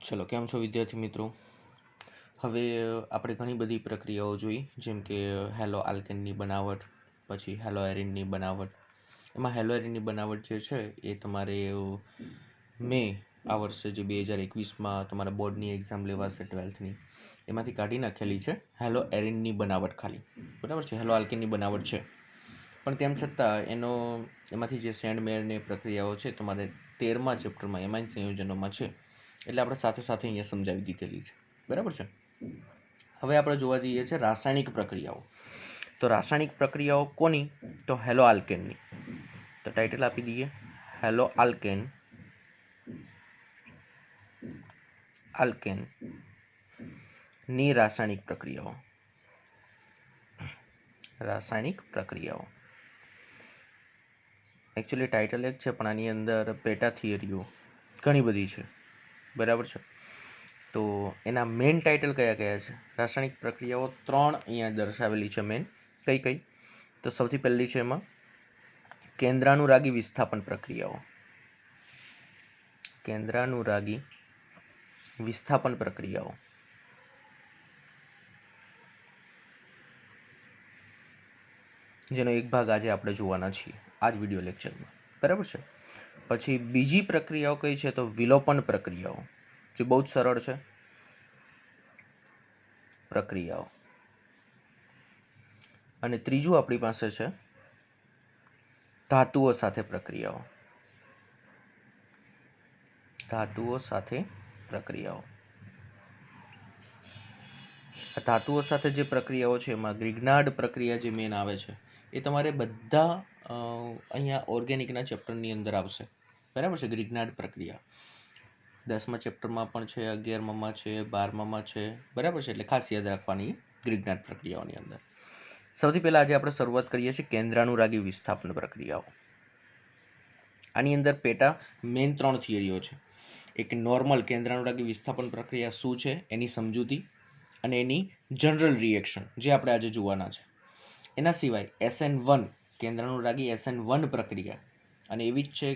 ચલો, કેમ છો વિદ્યાર્થી મિત્રો? હવે આપણે ઘણી બધી પ્રક્રિયાઓ જોઈ, જેમ કે હેલો આલ્કેનની બનાવટ, પછી હેલો એરિનની બનાવટ. એમાં હેલો એરિનની બનાવટ જે છે એ તમારે મે આ વર્ષે જે 2021માં તમારા બોર્ડની એક્ઝામ લેવાશે 12થની, એમાંથી કાઢી નાખેલી છે હેલો એરિનની બનાવટ ખાલી. બરાબર છે, હેલો આલ્કેનની બનાવટ છે, પણ તેમ છતાં એમાંથી જે સેન્ડ મેળની પ્રક્રિયાઓ છે તમારે 13મા ચેપ્ટરમાં એમાઇન સંયોજનોમાં છે, એટલે આપણે સાથે સાથે અહીંયા સમજાવી દીધેલી છે. બરાબર છે. હવે આપણે જોવા જઈએ છીએ રાસાયણિક પ્રક્રિયાઓ. તો રાસાયણિક પ્રક્રિયાઓ કોની? તો હેલો આલ્કેનની. તો ટાઇટલ આપી દઈએ, હેલો આલ્કેન ની રાસાયણિક પ્રક્રિયાઓ. રાસાયણિક પ્રક્રિયાઓ એકચ્યુઅલી ટાઇટલ એક છે, પણ આની અંદર પેટા થિયરીઓ ઘણી બધી છે. બરાબર છે. તો એના મેઇન ટાઇટલ કયા કયા છે? રાસાયણિક પ્રક્રિયાઓ 3 અહીંયા દર્શાવેલી છે મેઇન. કઈ કઈ? તો સૌથી પહેલી છે એમાં કેન્દ્રાનુરાગી વિસ્થાપન પ્રક્રિયાઓ. કેન્દ્રાનુરાગી વિસ્થાપન પ્રક્રિયાઓ. જેનો એક ભાગ આજે આપણે જોવાના છીએ આ જ વિડીયો લેક્ચરમાં. બરાબર છે. પછી બીજી પ્રક્રિયાઓ કઈ છે? તો વિલોપન પ્રક્રિયાઓ, જે બહુ જ સરળ છે પ્રક્રિયાઓ. અને ત્રીજું આપણી પાસે છે ધાતુઓ સાથે પ્રક્રિયાઓ. ધાતુઓ સાથે પ્રક્રિયાઓ. ધાતુઓ સાથે જે પ્રક્રિયાઓ છે એમાં ગ્રિગ્નાર્ડ પ્રક્રિયા જે મેન આવે છે એ તમારે બધા અહીંયા ઓર્ગેનિકના ચેપ્ટરની અંદર આવશે. બરાબર છે. ગ્રિગ્નાર્ડ પ્રક્રિયા 10મા ચેપ્ટરમાં પણ છે, 11મામાં છે, 12મામાં છે. બરાબર છે. એટલે ખાસ યાદ રાખવાની ગ્રિગ્નાર્ડ પ્રક્રિયાઓની અંદર. સૌથી પહેલાં આજે આપણે શરૂઆત કરીએ છીએ કેન્દ્રાનુરાગી વિસ્થાપન પ્રક્રિયાઓ. આની અંદર પેટા મેઇન 3 થિયરીઓ છે. એક નોર્મલ કેન્દ્રાનુરાગી વિસ્થાપન પ્રક્રિયા શું છે એની સમજૂતી અને એની જનરલ રિએક્શન જે આપણે આજે જોવાના છે. એના સિવાય SN1 કેન્દ્રાનુરાગી SN1 પ્રક્રિયા અને એવી જ છે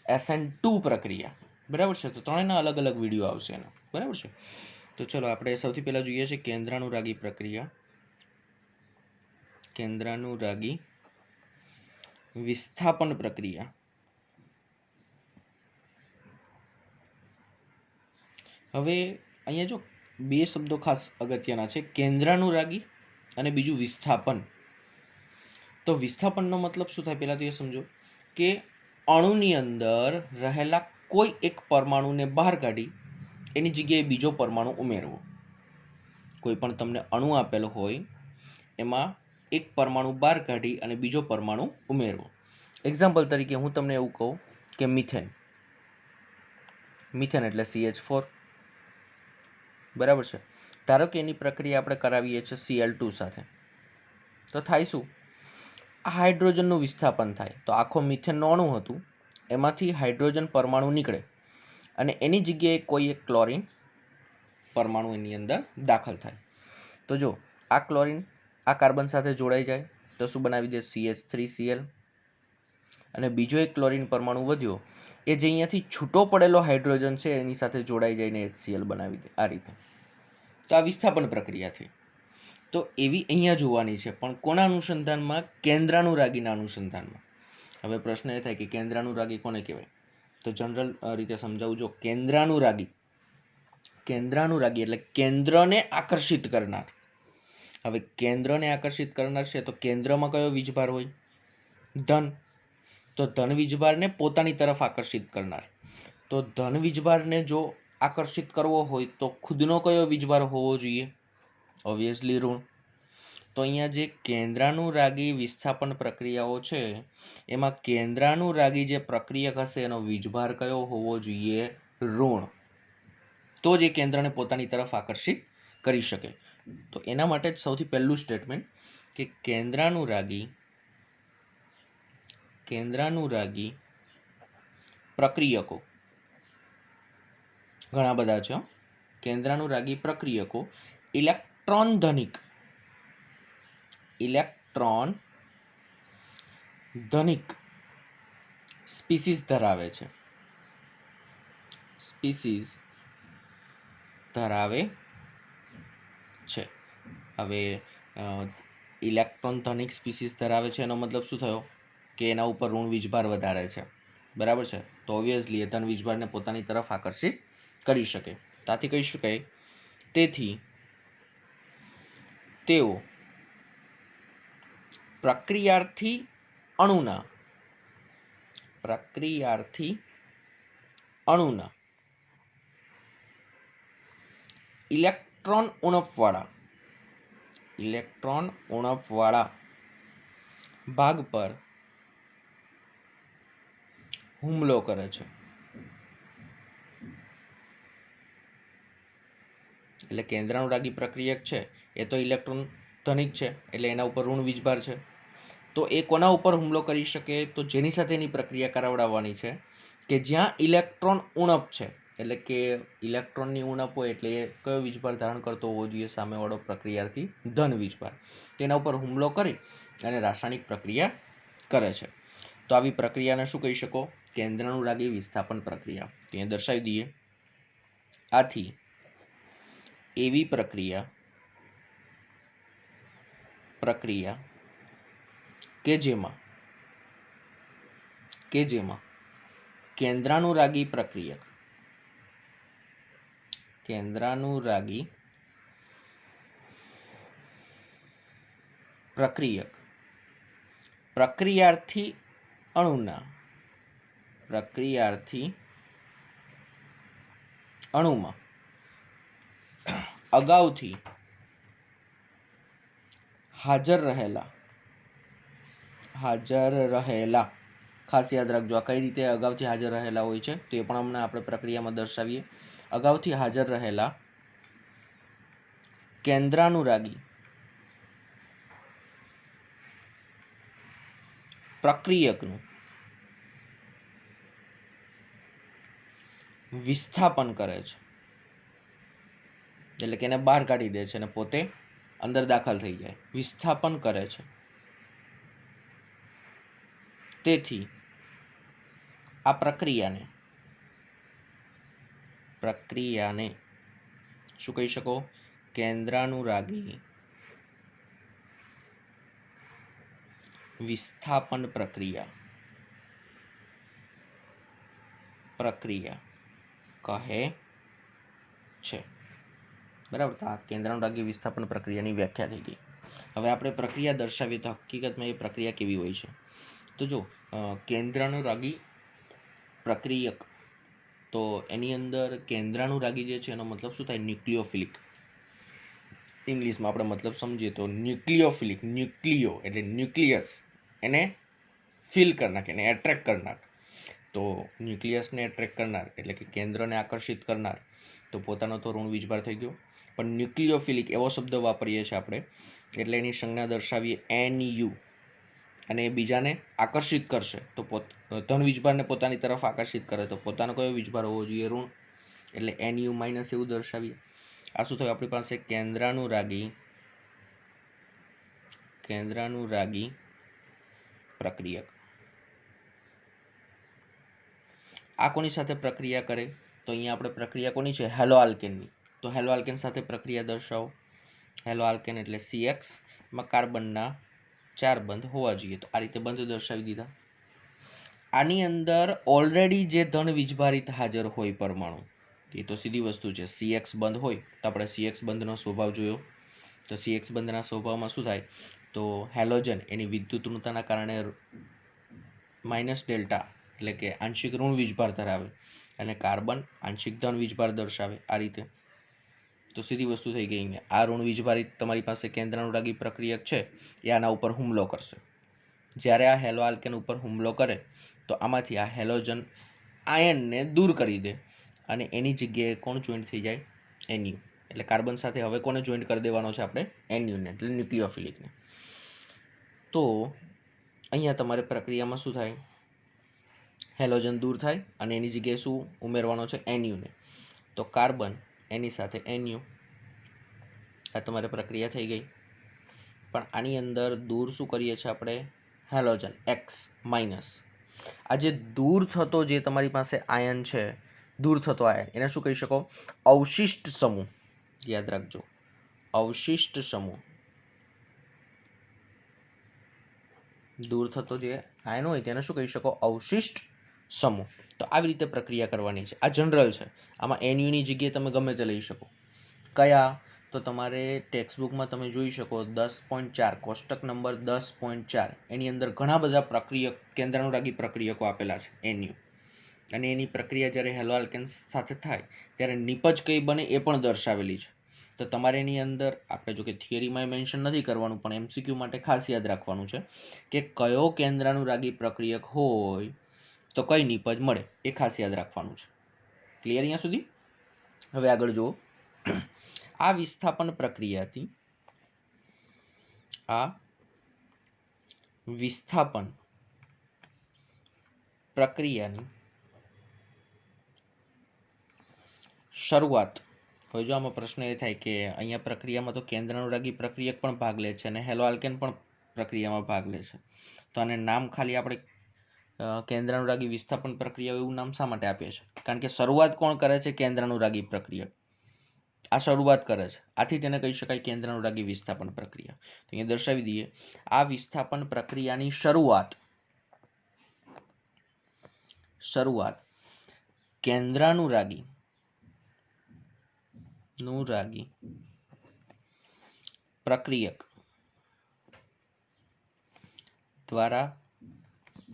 SN2 પ્રક્રિયા. બરાબર છે. તો ત્રણેયના અલગ અલગ વિડીયો આવશે એના. બરાબર છે. તો ચલો આપણે સૌથી પહેલાં જોઈએ છે કેન્દ્રાનુરાગી પ્રક્રિયા. કેન્દ્રાનુરાગી વિસ્થાપન પ્રક્રિયા. હવે અહીંયા જો બે શબ્દો ખાસ અગત્યના છે, કેન્દ્રાનુરાગી અને બીજું વિસ્થાપન. તો વિસ્થાપનનો મતલબ શું થાય પહેલાં તો એ સમજો કે અણુની અંદર રહેલા કોઈ એક પરમાણુને બહાર કાઢી એની જગ્યાએ બીજો પરમાણુ ઉમેરવો. કોઈ પણ તમને અણુ આપેલો હોય એમાં એક પરમાણુ બહાર કાઢી અને બીજો પરમાણુ ઉમેરવો. એક્ઝામ્પલ તરીકે હું તમને એવું કહું કે મિથેન. મિથેન એટલે CH4. બરાબર છે. ધારો કે એની પ્રક્રિયા આપણે કરાવીએ છીએ Cl2 સાથે, તો થાય શું? આ હાઇડ્રોજનનું વિસ્થાપન થાય. તો આખો મિથેનનું અણુ હતું એમાંથી હાઇડ્રોજન પરમાણુ નીકળે અને એની જગ્યાએ કોઈ એક ક્લોરીન પરમાણુ એની અંદર દાખલ થાય. તો જો આ ક્લોરીન આ કાર્બન સાથે જોડાઈ જાય તો શું બનાવી દે? CH3Cl. અને બીજો એક ક્લોરીન પરમાણુ વધ્યો એ જે અહીંયાથી છૂટો પડેલો હાઇડ્રોજન છે એની સાથે જોડાઈ જઈને HCl બનાવી દે. આ રીતે. તો આ વિસ્થાપન પ્રક્રિયા થઈ. તો એવી અહીંયા જોવાની છે, પણ કોના અનુસંધાનમાં? કેન્દ્રાનુરાગીના અનુસંધાનમાં. હવે પ્રશ્ન એ થાય કે કેન્દ્રાનુરાગી કોને કહેવાય? તો જનરલ રીતે સમજાવું. જો કેન્દ્રાનુરાગી એટલે કેન્દ્રને આકર્ષિત કરનાર. હવે કેન્દ્રને આકર્ષિત કરનાર છે તો કેન્દ્રમાં કયો વીજભાર હોય? ધન. તો ધન વીજભારને પોતાની તરફ આકર્ષિત કરનાર. તો ધન વીજભારને જો આકર્ષિત કરવો હોય તો ખુદનો કયો વીજભાર હોવો જોઈએ? ઓબ્વિયસલી ઋણ. તો અહીંયા જે કેન્દ્રાનુરાગી વિસ્થાપન પ્રક્રિયાઓ છે એમાં કેન્દ્રાનુરાગી જે પ્રક્રિયક હશે એનો વીજભાર કયો હોવો જોઈએ? ઋણ. તો જ એ કેન્દ્રને પોતાની તરફ આકર્ષિત કરી શકે. તો એના માટે જ સૌથી પહેલું સ્ટેટમેન્ટ કે કેન્દ્રાનુરાગી પ્રક્રિયકો ઘણા બધા છે. કેન્દ્રાનુરાગી પ્રક્રિયકો ઇલેક્ટ્રોન ધનિક સ્પીસીસ ધરાવે છે. સ્પીસીસ ધરાવે છે. હવે ઇલેક્ટ્રોન ધનિક સ્પીસીસ ધરાવે છે એનો મતલબ શું થયો કે એના ઉપર ઋણ વીજભાર વધારે છે, બરાબર છે. તો ઓબ્વિયસલી એ ધન વીજભારને પોતાની તરફ આકર્ષિત કરી શકે. ત્યાંથી કહી શકાય તેથી તેઓ પ્રક્રિયાર્થી અણુના ઇલેક્ટ્રોન ઉણપવાળા ભાગ પર હુમલો કરે છે. એટલે કેન્દ્રાનુરાગી પ્રક્રિયક છે એ તો ઇલેક્ટ્રોન ધનિક છે, એટલે એના ઉપર ઋણ વીજભાર છે. તો એ કોના ઉપર હુમલો કરી શકે? તો જેની સાથે એની પ્રક્રિયા કરાવડાવવાની છે કે જ્યાં ઇલેક્ટ્રોન ઉણપ છે, એટલે કે ઇલેક્ટ્રોનની ઉણપ હોય એટલે એ કયો વીજભાર ધારણ કરતો હોવો જોઈએ? સામેવાળો પ્રક્રિયાર્થી ધન વીજભાર. તેના ઉપર હુમલો કરી અને રાસાયણિક પ્રક્રિયા કરે છે. તો આવી પ્રક્રિયાને શું કહી શકો? કેન્દ્રાનુરાગી વિસ્થાપન પ્રક્રિયા. ત્યાં દર્શાવી દઈએ. આથી એવી પ્રક્રિયા કે જેમાં કેન્દ્રાનુરાગી પ્રક્રિયક પ્રક્રિયાર્થી અણુમાં અગાઉથી હાજર રહેલા, ખાસ યાદ રાખજો આ કઈ રીતે અગાઉથી હાજર રહેલા હોય છે તો એ પણ હમણાં આપણે પ્રક્રિયામાં દર્શાવીએ. અગાઉથી હાજર રહેલા કેન્દ્રાનુરાગી પ્રક્રિયકનું વિસ્થાપન કરે છે, એટલે કે એને બહાર કાઢી દે છે અને પોતે અંદર દાખલ થઈ જાય, વિસ્થાપન કરે છે. તેથી આ પ્રક્રિયાને શું કહી શકો? કેન્દ્રાનુરાગી વિસ્થાપન પ્રક્રિયા કહે છે, બરાબર. તો આ કેન્દ્રાનુરાગી વિસ્થાપન પ્રક્રિયાની વ્યાખ્યા થઈ ગઈ. હવે આપણે પ્રક્રિયા દર્શાવીએ તો હકીકતમાં એ પ્રક્રિયા કેવી હોય છે? તો જો કેન્દ્રાનુરાગી પ્રક્રિયક, તો એની અંદર કેન્દ્રાનુરાગી જે છે એનો મતલબ શું થાય? ન્યુક્લિયોફિલિક. ઇંગ્લિશમાં આપણે મતલબ સમજીએ તો ન્યુક્લિયોફિલિક, ન્યુક્લિયો એટલે ન્યુક્લિયસ, એને ફિલ કરનાર, એને એટ્રેક્ટ કરનાર. તો ન્યુક્લિયસને એટ્રેક્ટ કરનાર એટલે કે કેન્દ્રને આકર્ષિત કરનાર, તો પોતાનો તો ઋણ વીજભાર થઈ ગયો. પણ ન્યુક્લિયોફિલિક એવો શબ્દ વાપરીએ છીએ આપણે, એટલે એની સંજ્ઞા દર્શાવીએ NU, અને એ બીજાને આકર્ષિત કરશે તો ધન વીજભારને પોતાની તરફ આકર્ષિત કરે તો પોતાનો કયો વીજભાર હોવો જોઈએ? ઋણ. એટલે NU માઇનસ એવું દર્શાવીએ. આ શું થયું આપણી પાસે? કેન્દ્રાનુરાગી પ્રક્રિયક. આ કોની સાથે પ્રક્રિયા કરે? તો અહીંયા આપણે પ્રક્રિયા કોની છે? હેલો આલ્કેનની. તો હેલો આલ્કેન સાથે પ્રક્રિયા દર્શાવો. હેલો આલ્કેન એટલે CX માં કાર્બનના 4 બંધ હોવા જોઈએ. તો આ રીતે બંધ દર્શાવી દીધા. આની અંદર ઓલરેડી જે ધન વીજભારિત હાજર હોય પરમાણુ, એ તો સીધી વસ્તુ છે. CX બંધ હોય તો આપણે CX બંધનો સ્વભાવ જોયો. તો CX બંધના સ્વભાવમાં શું થાય? તો હેલોજન એની વિદ્યુત ઋણતાના કારણે માઇનસ ડેલ્ટા એટલે કે આંશિક ઋણ વીજભાર ધરાવે, અને કાર્બન આંશિક ધન વીજભાર દર્શાવે. આ રીતે તો સીધી વસ્તુ થઈ ગઈ. અહીંયા આ ઋણ વીજભારિત તમારી પાસે કેન્દ્રાનુરાગી પ્રક્રિયક છે એ આના ઉપર હુમલો કરશે. જ્યારે આ હેલો આલ્કેન ઉપર હુમલો કરે તો આમાંથી આ હેલોજન આયનને દૂર કરી દે અને એની જગ્યાએ કોણ જોઈન્ટ થઈ જાય? NU. એટલે કાર્બન સાથે હવે કોને જોઈન્ટ કરી દેવાનો છે આપણે? NU ને, એટલે ન્યુક્લિયોફિલિકને. તો અહીંયા તમારે પ્રક્રિયામાં શું થાય? હેલોજન દૂર થાય અને એની જગ્યાએ શું ઉમેરવાનો છે? NU ને. તો કાર્બન એની સાથે NU, આ તમારે પ્રક્રિયા થઈ ગઈ. પણ આની અંદર દૂર શું કરીએ છીએ આપણે? Halogen X minus. આ જે દૂર થતો જે તમારી પાસે આયન છે દૂર થતો આયન એને શું કહી શકો? અવશિષ્ટ સમૂહ. યાદ રાખજો, અવશિષ્ટ સમૂહ. દૂર થતો જે આયન હોય તેને શું કહી શકો? અવશિષ્ટ સમૂહ. તો આવી રીતે પ્રક્રિયા કરવાની છે. આ જનરલ છે. આમાં એનયુની જગ્યાએ તમે ગમે તે લઈ શકો. કયા? તો તમારે ટેક્સ્ટબુકમાં તમે જોઈ શકો 10.4 કોષ્ટક નંબર 10.4 એની અંદર ઘણા બધા પ્રક્રિયક કેન્દ્રાનુરાગી પ્રક્રિયકો આપેલા છે એનયુ. અને એની પ્રક્રિયા જ્યારે હેલો આલ્કેન્સ સાથે થાય ત્યારે નિપજ કઈ બને એ પણ દર્શાવેલી છે. તો તમારે એની અંદર આપણે જો કે થિયરીમાં મેન્શન નથી કરવાનું, પણ એમસીક્યુ માટે ખાસ યાદ રાખવાનું છે કે કયો કેન્દ્રાનુરાગી પ્રક્રિયક હોય તો કઈ નિપજ મળે, એ ખાસ યાદ રાખવાનું છે. ક્લિયર અહીંયા સુધી? હવે આગળ જુઓ. આ વિસ્થાપન પ્રક્રિયાથી પ્રક્રિયાની શરૂઆત હોય. જો આમાં પ્રશ્ન એ થાય કે અહીંયા પ્રક્રિયામાં તો કેન્દ્રાનુરાગી પ્રક્રિયક પણ ભાગ લે છે અને હેલો આલ્કેન પણ પ્રક્રિયામાં ભાગ લે છે, તો આને નામ ખાલી આપણે કેન્દ્રાનુરાગી વિસ્થાપન પ્રક્રિયા એવું નામ શા માટે આપીએ છીએ? કારણ કે શરૂઆત કોણ કરે છે? કેન્દ્રાનુરાગી પ્રક્રિયક. આ શરૂઆત કરે છે, આથી તેને કહી શકાય કેન્દ્રાનુરાગી વિસ્થાપન પ્રક્રિયા. તો અહીંયા દર્શાવી દઈએ. આ વિસ્થાપન પ્રક્રિયાની શરૂઆત કેન્દ્રાનુરાગી પ્રક્રિયક દ્વારા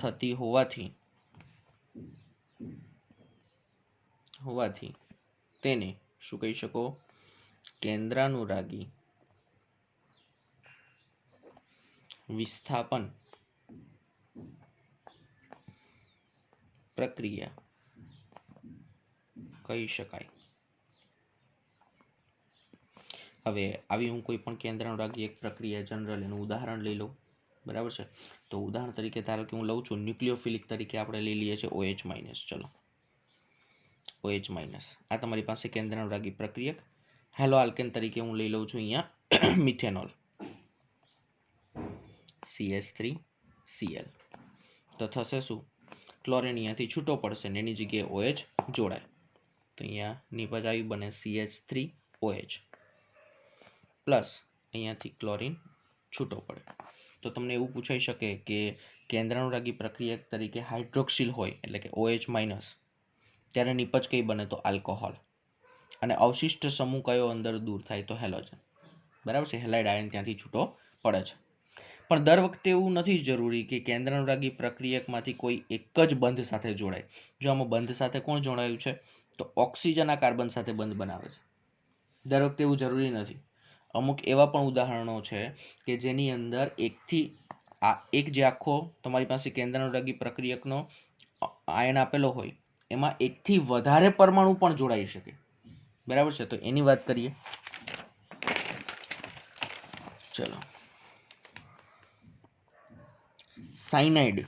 થતી હોવાથી તેને શું કહી શકો? કેન્દ્રાનુરાગી વિસ્થાપન પ્રક્રિયા કહી શકાય. હવે આવી હું કોઈ પણ કેન્દ્રાનુરાગી એક પ્રક્રિયા જનરલ એનું ઉદાહરણ લઈ લઉં. બરાબર છે? તો ઉદાહરણ તરીકે ધારો કે હું લઉં છું ન્યુક્લિયોફિલિક તરીકે આપણે લઈ લઈએ છીએ OH-. ચલો, OH-. આ તમારી પાસે કેન્દ્રાનુરાગી પ્રક્રિયક. હેલો આલ્કેન તરીકે હું લઈ લઉં છું અહીંયા મિથેનોલ, CH3Cl. તો થશે શું? ક્લોરીન અહીંયાથી છૂટો પડશે ને એની જગ્યાએ OH જોડાય. તો અહીંયા નિપજ આવી બને CH3OH પ્લસ અહીંયાથી ક્લોરીન છૂટો પડે. તો તમને એવું પૂછાઈ શકે કે કેન્દ્રાનુરાગી પ્રક્રિયક તરીકે હાઇડ્રોક્સિલ હોય એટલે કે OH-, ત્યારે નિપજ કઈ બને? તો આલ્કોહોલ. અને અવશિષ્ટ સમૂહ કયો અંદર દૂર થાય? તો હેલોજન. બરાબર છે? હેલાઇડ આયન ત્યાંથી છૂટો પડે છે. પણ દર વખતે એવું નથી જરૂરી કે કેન્દ્રાનુરાગી પ્રક્રિયકમાંથી કોઈ એક જ બંધ સાથે જોડાય. જો આમાં બંધ સાથે કોણ જોડાયું છે? તો ઓક્સિજન આ કાર્બન સાથે બંધ બનાવે છે. દર વખતે એવું જરૂરી નથી. અમુક એવા પણ ઉદાહરણો છે કે જેની અંદર એક જે આખો તમારી પાસે કેન્દ્રાનુરાગી પ્રક્રિયકનો આયન આપેલો હોય એમાં એકથી વધારે પરમાણુ પણ જોડાઈ શકે. બરાબર છે? તો એની વાત કરીએ. ચલો, સાયનાઇડ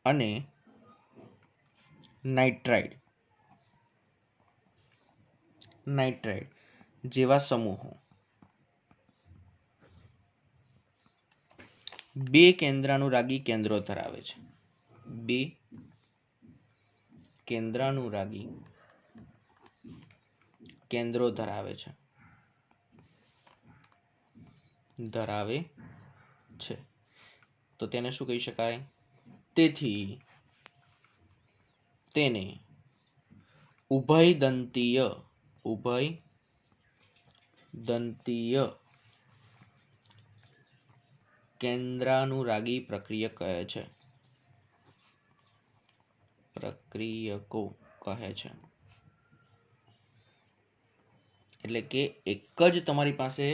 અને નાઇટ્રાઇડ જેવા સમૂહો બે કેન્દ્રાનુરાગી કેન્દ્રો ધરાવે છે. ધરાવે છે. તો તેને શું કહી શકાય? તેથી તેને ઉભયદંતીય કેન્દ્રાનુરાગી પ્રક્રિયકો કહે છે. એટલે કે એક જ તમારી પાસે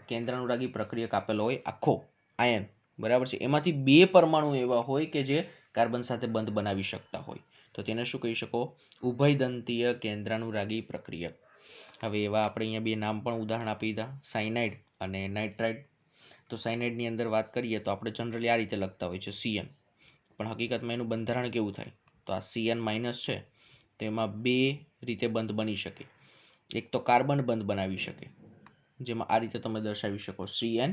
કેન્દ્રાનુરાગી પ્રક્રિયક આપેલો હોય આખો આયન. બરાબર છે? એમાંથી બે પરમાણુ એવા હોય કે જે કાર્બન સાથે બંધ બનાવી શકતા હોય. તો તેને શું કહી શકો? ઉભયદંતીય કેન્દ્રાનુરાગી પ્રક્રિયક. હવે એવા આપણે અહીંયા બે નામ પણ ઉદાહરણ આપી દીધા, સાયનાઇડ અને નાઇટ્રાઇડ. તો સાયનાઇડની અંદર વાત કરીએ તો આપણે જનરલી આ રીતે લખતા હોય છે CN, પણ હકીકતમાં એનું બંધારણ કેવું થાય? તો આ CN- છે તો એમાં બે રીતે બંધ બની શકે. એક તો કાર્બન બંધ બનાવી શકે, જેમાં આ રીતે તમે દર્શાવી શકો CN,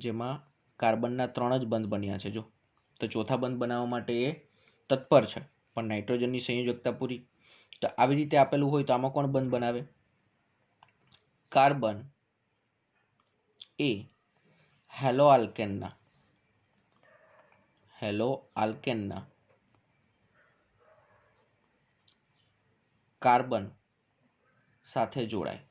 જેમાં કાર્બનના 3 જ બંધ બન્યા છે. જો તો ચોથા બંધ બનાવવા માટે એ તત્પર છે, પણ નાઇટ્રોજનની સંયોજકતા પૂરી. તો આવી રીતે આપેલું હોય તો આમાં કોણ બંધ બનાવે? કાર્બન એ હેલો આલ્કેનના કાર્બન સાથે જોડાય.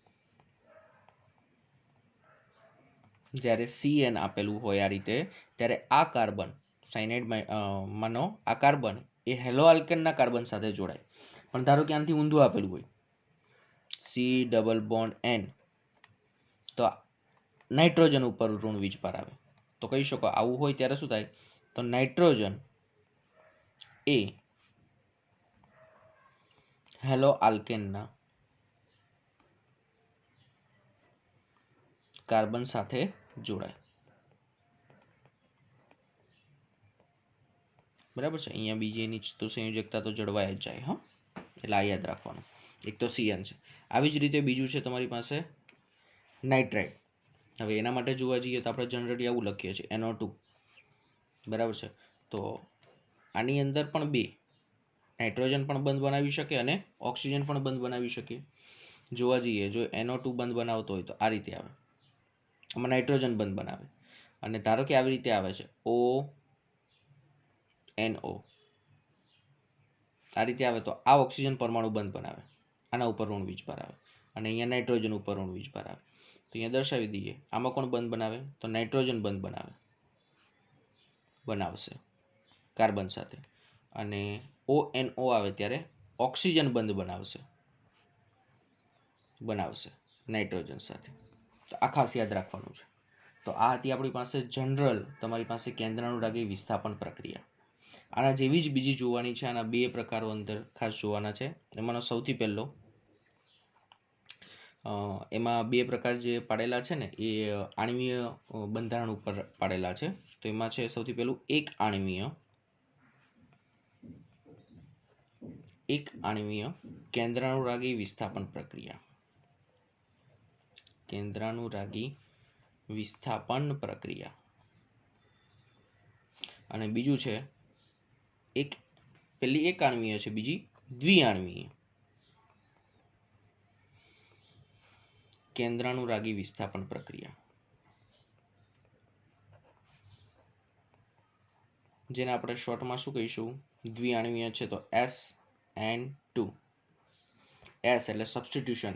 જ્યારે CN આપેલું હોય આ રીતે, ત્યારે આ કાર્બન સાયનાઇડ માનો આ કાર્બન એ હેલો આલ્કેનના કાર્બન સાથે જોડાય. પણ ધારો કે આનાથી ઊંધું આપેલું હોય C+N, તો નાઇટ્રોજન ઉપર ઋણ વીજભાર આવે. તો કહી શકો આવું હોય ત્યારે શું થાય? તો નાઇટ્રોજન એ હેલો આલ્કેનના કાર્બન સાથે જોડાય. બરાબર છે. અહીંયા બીજી એની તો સંયોજકતા તો જળવાય જ જાય. હા, એટલે આ યાદ રાખવાનું. એક તો CN છે. આવી જ રીતે બીજું છે તમારી પાસે નાઇટ્રાઇટ. હવે એના માટે જોવા જઈએ તો આપણે જનરલી આવું લખીએ છીએ NO2. બરાબર છે. તો આની અંદર પણ બે નાઇટ્રોજન પણ બંધ બનાવી શકે અને ઓક્સિજન પણ બંધ બનાવી શકે. જોવા જઈએ જો NO2 બંધ બનાવતો હોય તો આ રીતે આવે, આમાં નાઇટ્રોજન બંધ બનાવે. અને ધારો કે આવી રીતે આવે છે ONO, આ રીતે આવે તો આ ઓક્સિજન પરમાણુ બંધ બનાવે, આના ઉપર ઋણ વીજભાર આવે. અને અહીંયા નાઇટ્રોજન ઉપર ઋણ વીજભાર આવે. તો અહીંયા દર્શાવી દઈએ આમાં કોણ બંધ બનાવે? તો નાઇટ્રોજન બંધ બનાવશે કાર્બન સાથે. અને ONO આવે ત્યારે ઓક્સિજન બંધ બનાવશે નાઇટ્રોજન સાથે. તો આ ખાસ યાદ રાખવાનું છે. તો આ હતી આપણી પાસે જનરલ તમારી પાસે કેન્દ્રાનુરાગી વિસ્થાપન પ્રક્રિયા. આના જેવી જ બીજી જોવાની છે. આના બે પ્રકારો અંદર ખાસ જોવાના છે. એમાંનો સૌથી પહેલો, એમાં બે પ્રકાર જે પાડેલા છે ને એ આણ્વીય બંધારણ ઉપર પાડેલા છે. તો એમાં છે સૌથી પહેલું એક આણ્વીય કેન્દ્રાનુરાગી વિસ્થાપન પ્રક્રિયા. અને બીજું છે પેલી એક આણ્વીય છે, બીજી દ્વિઆણ્વીય કેન્દ્રાનુરાગી વિસ્થાપન પ્રક્રિયા, જેને આપણે શોર્ટમાં શું કહીશું? દ્વિઆણ્વીય છે તો SN2. S એટલે સબસ્ટિટ્યુશન,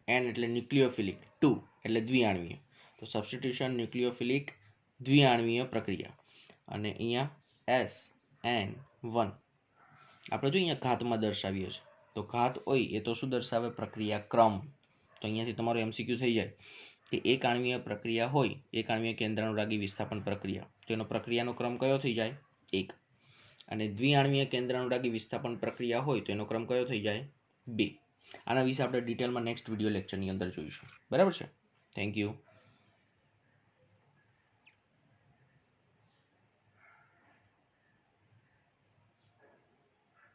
N એટલે ન્યુક્લિયોફિલિક, 2 એટલે દ્વિઆણ્વીય. તો સબસ્ટિટ્યુશન ન્યુક્લિયોફિલિક દ્વિઆણ્વીય પ્રક્રિયા. અને અહીંયા SN1 આપણે જો અહીંયા ઘાતમાં દર્શાવીએ છીએ, તો ઘાત હોય એ તો શું દર્શાવે? પ્રક્રિયા ક્રમ. તો અહીંયાથી તમારો MCQ થઈ જાય કે એક આણ્વીય પ્રક્રિયા હોય, એક આણ્વીય કેન્દ્રાનુરાગી વિસ્થાપન પ્રક્રિયા, તો એનો પ્રક્રિયાનો ક્રમ કયો થઈ જાય? 1. અને દ્વિઆણ્વીય કેન્દ્રાનુરાગી વિસ્થાપન પ્રક્રિયા હોય તો એનો ક્રમ કયો થઈ જાય? 2. આના વિશે આપણે ડિટેલમાં નેક્સ્ટ વિડીયો લેક્ચરની અંદર જોઈશું. બરાબર છે. Thank you.